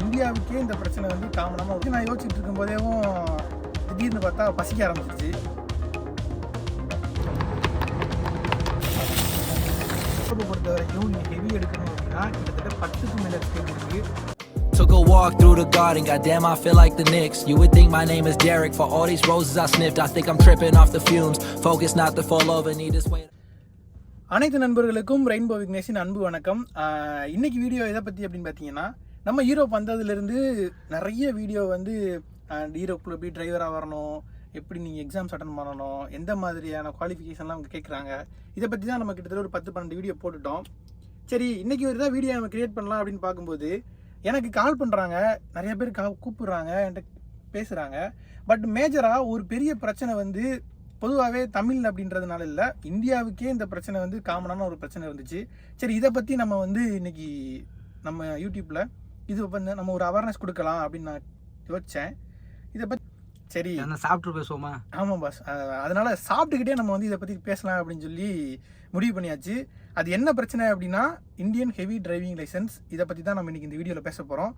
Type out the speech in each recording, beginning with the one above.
இந்தியாவுக்கே இந்த பிரச்சனை வந்து காமனாக நான் யோசிச்சுட்டு இருக்கும்போதேவும் திடீர்னு பார்த்தா பசிக்க ஆரம்பிச்சிருச்சு. பொறுத்த வரைக்கும் நீங்கள் ஹெவி எடுக்கணும் அப்படின்னா கிட்டத்தட்ட 10க்கு மேலே ஸ்டெப் இருக்குது. Took a walk through the garden, goddamn I feel like the Knicks. You would think my name is Derek, for all these roses I sniffed I think I'm tripping off the fumes. Focus not to fall over, need this way. அனைத்து நண்பர்களுக்கும் rainbow விக்னேஷின் அன்பு வணக்கம். இன்னைக்கு video எதை பற்றி அப்படின்னு பார்த்தீங்கன்னா, நம்ம யூரோப் வந்ததுலேருந்து நிறைய வீடியோ வந்து யூரோப்பில் எப்படி டிரைவராக வரணும், எப்படி நீங்கள் எக்ஸாம்ஸ் அட்டன் பண்ணணும், எந்த மாதிரியான குவாலிஃபிகேஷன்லாம் அவங்க கேட்குறாங்க, இதை பற்றி தான் நம்ம கிட்டத்தட்ட ஒரு 10-12 வீடியோ போட்டுட்டோம். சரி, இன்றைக்கி ஒரு தான் வீடியோ நம்ம க்ரியேட் பண்ணலாம் அப்படின்னு பார்க்கும்போது எனக்கு கால் பண்ணுறாங்க, நிறைய பேர் கூப்பிட்றாங்க, என்கிட்ட பேசுகிறாங்க. பட் மேஜராக ஒரு பெரிய பிரச்சனை வந்து பொதுவாகவே தமிழ் அப்படின்றதுனால இல்லை, இந்தியாவுக்கே இந்த பிரச்சனை வந்து காமனான ஒரு பிரச்சனை இருந்துச்சு. சரி, இதை பற்றி நம்ம வந்து இன்றைக்கி நம்ம யூடியூப்பில் இது வந்து நம்ம ஒரு அவேர்னஸ் கொடுக்கலாம் அப்படின்னு நான் யோசித்தேன். இதை பற்றி சரி சாப்பிட்டு பேசுவோமா? ஆமாம் பாஸ், அதனால் சாப்பிட்டுக்கிட்டே நம்ம வந்து இதை பற்றி பேசலாம் அப்படின்னு சொல்லி முடிவு பண்ணியாச்சு. அது என்ன பிரச்சனை அப்படின்னா, இந்தியன் ஹெவி டிரைவிங் லைசன்ஸ். இதை பற்றி தான் நம்ம இன்றைக்கி இந்த வீடியோவில் பேச போகிறோம்.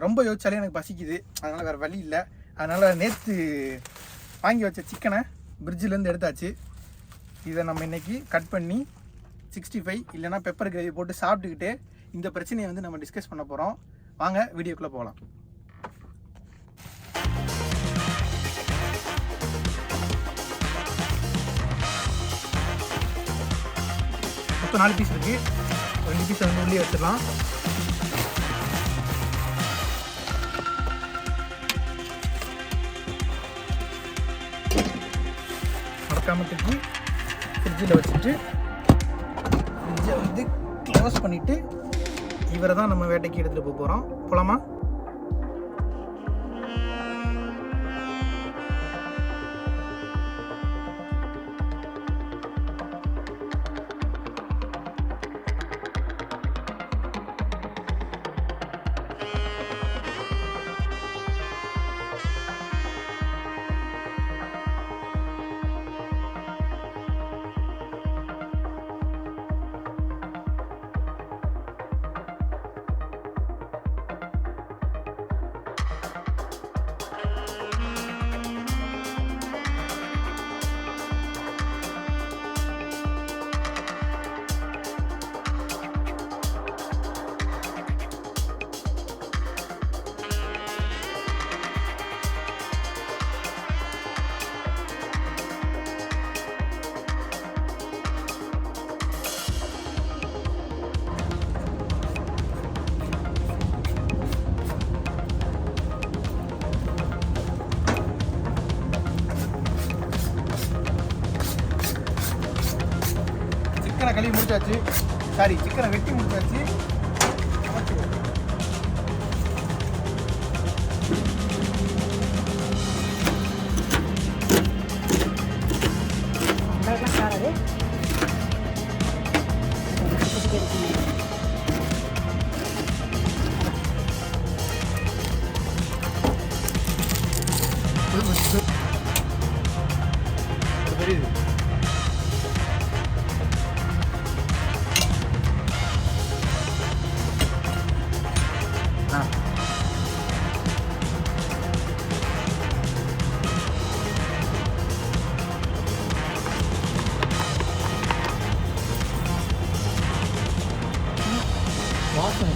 ரொம்ப யோசிச்சாலே எனக்கு பசிக்குது, அதனால் வேறு வழி இல்லை. அதனால் நேற்று வாங்கி வச்ச சிக்கனை பிரிட்ஜிலேருந்து எடுத்தாச்சு. இதை நம்ம இன்றைக்கி கட் பண்ணி 65 இல்லைனா பெப்பர் கிரேவி போட்டு சாப்பிட்டுக்கிட்டே இந்த பிரச்சனையை வந்து நம்ம டிஸ்கஸ் பண்ண போகிறோம். வாங்க வீடியோக்குள்ளே போகலாம். மொத்தம் 4 பீஸ் இருக்குது. 2 பீஸ் வந்து உள்ளே வச்சிடலாம். மறக்காமத்துக்கு ஃப்ரிட்ஜில் வச்சுட்டு ஃப்ரிட்ஜை வந்து க்ளோஸ் பண்ணிவிட்டு இவரை தான் நம்ம வேட்டைக்கு எடுத்துகிட்டு போக போகிறோம். போகலாமா? சிக்கனை கழுவி முடிச்சாச்சு, சிக்கனை வெட்டி முடிச்சாச்சு. தெரியுது. வாசனை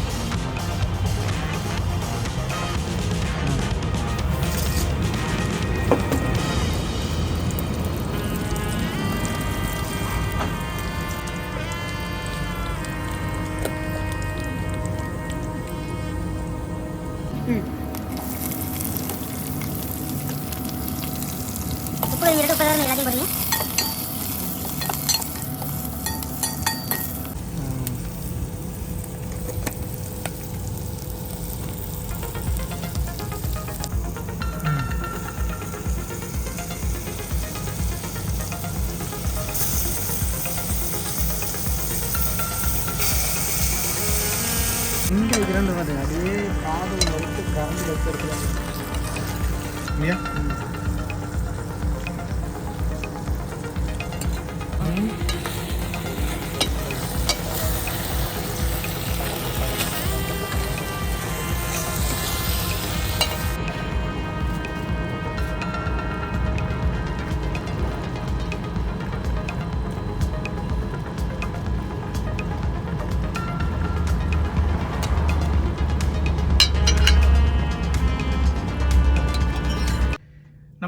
எல்லாத்தையும் போடுங்க. இங்கே வைக்கிறேன்னு பார்த்தீங்க, அப்படியே காதல் வறுத்து கரண்டு வச்சுருக்கலாம் இல்லையா?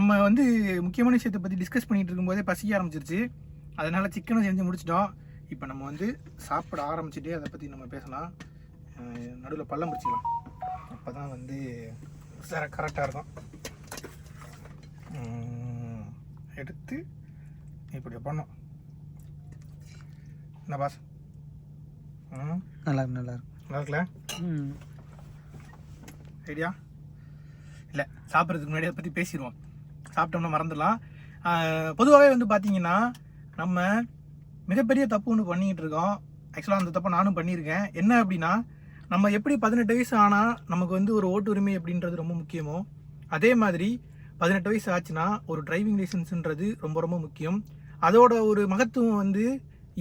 நம்ம வந்து முக்கியமான விஷயத்தை பற்றி டிஸ்கஸ் பண்ணிகிட்டு இருக்கும்போதே பசிக்க ஆரம்பிச்சிருச்சு. அதனால் சிக்கனும் செஞ்சு முடிச்சிட்டோம். இப்போ நம்ம வந்து சாப்பிட ஆரம்பிச்சுட்டு அதை பற்றி நம்ம பேசலாம். நடுவில் பள்ளம் பிடிச்சிக்கலாம், அப்போ தான் வந்து கரெக்டாக இருக்கும். எடுத்து இப்படி பண்ணோம். என்ன பாஸ்? நல்லா இருக்குல்ல? ஐடியா இல்லை, சாப்பிட்றதுக்கு முன்னாடி அதை பற்றி பேசிடுவோம். சாப்பிட்டோம்னா மறந்துடலாம். பொதுவாகவே வந்து பார்த்தீங்கன்னா நம்ம மிகப்பெரிய தப்பு ஒன்று பண்ணிக்கிட்டு இருக்கோம். ஆக்சுவலாக அந்த தப்பை நானும் பண்ணியிருக்கேன். என்ன அப்படின்னா, நம்ம எப்படி 18 வயசு ஆனால் நமக்கு வந்து ஒரு ஓட்டு உரிமை அப்படின்றது ரொம்ப முக்கியமோ, அதே மாதிரி 18 வயசு ஆச்சுன்னா ஒரு டிரைவிங் லைசன்ஸுன்றது ரொம்ப ரொம்ப முக்கியம். அதோட ஒரு மகத்துவம் வந்து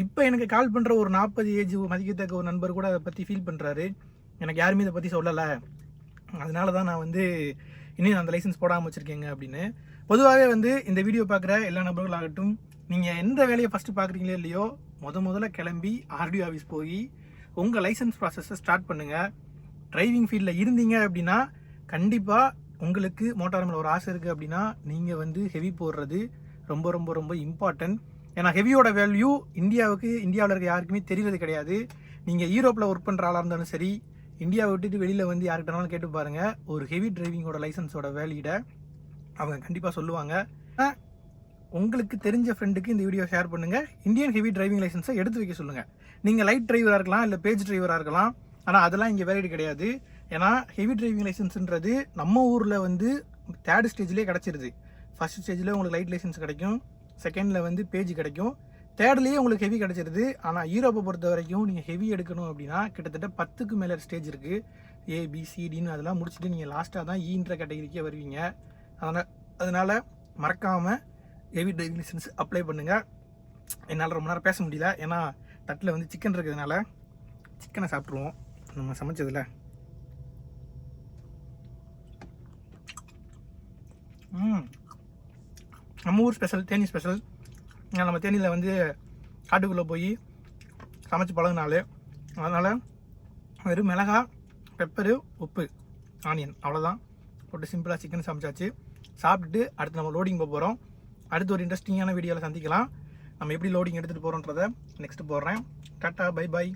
இப்போ எனக்கு கால் பண்ணுற ஒரு 40 ஏஜ் மதிக்கத்தக்க ஒரு நண்பர் கூட அதை பற்றி ஃபீல் பண்ணுறாரு. எனக்கு யாருமே இதை பற்றி சொல்லலை, அதனால தான் நான் வந்து இன்னும் அந்த லைசன்ஸ் போடாமல் வச்சுருக்கேங்க அப்படின்னு. பொதுவாகவே வந்து இந்த வீடியோ பார்க்குற எல்லா நபர்களாகட்டும், நீங்கள் எந்த வேலையை ஃபஸ்ட்டு பார்க்குறீங்களோ இல்லையோ, முதல்ல கிளம்பி ஆர்டிஓ ஆஃபீஸ் போய் உங்கள் லைசன்ஸ் ப்ராசஸை ஸ்டார்ட் பண்ணுங்கள். டிரைவிங் ஃபீல்டில் இருந்தீங்க அப்படின்னா கண்டிப்பாக உங்களுக்கு மோட்டார் மேலே ஒரு ஆசை இருக்குது அப்படின்னா நீங்கள் வந்து ஹெவி போடுறது ரொம்ப ரொம்ப ரொம்ப இம்பார்ட்டன்ட். ஏன்னா ஹெவியோட வேல்யூ இந்தியாவில் இருக்க யாருக்குமே தெரியறது கிடையாது. நீங்கள் யூரோப்பில் ஒர்க் பண்ணுற ஆளாக இருந்தாலும் சரி, இந்தியாவை விட்டுட்டு வெளியில் வந்து யார்கிட்டனாலும் கேட்டு பாருங்கள், ஒரு ஹெவி டிரைவிங்கோட லைசன்ஸோட வேல்யூட அவங்க கண்டிப்பாக சொல்லுவாங்க. உங்களுக்கு தெரிஞ்ச ஃப்ரெண்டுக்கு இந்த வீடியோ ஷேர் பண்ணுங்கள். இந்தியன் ஹெவி டிரைவிங் லைசன்ஸை எடுத்து வைக்க சொல்லுங்கள். நீங்கள் லைட் டிரைவராக இருக்கலாம், இல்லை பேஜ் டிரைவராக இருக்கலாம், ஆனால் அதெல்லாம் இங்கே வேலிட் கிடையாது. ஏன்னா ஹெவி டிரைவிங் லைசன்ஸுன்றது நம்ம ஊரில் வந்து 3rd ஸ்டேஜ்லேயே கிடச்சிருது. ஃபஸ்ட் ஸ்டேஜில் உங்களுக்கு லைட் லைசன்ஸ் கிடைக்கும், செகண்டில் வந்து பேஜ் கிடைக்கும், 3ர்ட்லேயே உங்களுக்கு ஹெவி கிடச்சிருது. ஆனால் யூரோப்பை பொறுத்த வரைக்கும் நீங்கள் ஹெவி எடுக்கணும் அப்படின்னா கிட்டத்தட்ட 10க்கு மேலே ஸ்டேஜ் இருக்குது. ABCDன்னு அதெல்லாம் முடிச்சுட்டு நீங்கள் லாஸ்ட்டாக தான் ஈன்ற கேட்டகரிக்கே வருவீங்க. அதனால் மறக்காமல் ஹெவி டிரைவிங் லைசன்ஸ் அப்ளை பண்ணுங்கள். என்னால் ரொம்ப நேரம் பேச முடியல, ஏன்னா தட்டில் வந்து சிக்கன் இருக்கிறதுனால சிக்கனை சாப்பிட்ருவோம் நம்ம சமைச்சதில். நம்ம ஊர் ஸ்பெஷல், தேனி ஸ்பெஷல். நம்ம தேனியில் வந்து காட்டுக்குள்ளே போய் சமைச்சு பழகினாலே, அதனால் வெறும் மிளகா, பெப்பரு, உப்பு, ஆனியன் அவ்வளோதான் போட்டு சிம்பிளாக சிக்கன் சமைச்சாச்சு. சாப்பிட்டுட்டு அடுத்து நம்ம லோடிங் போக போகிறோம். அடுத்து ஒரு இன்ட்ரெஸ்டிங்கான வீடியோவில் சந்திக்கலாம். நம்ம எப்படி லோடிங் எடுத்துகிட்டு போகிறோன்றதை நெக்ஸ்ட்டு போடுறேன். Tata, bye bye.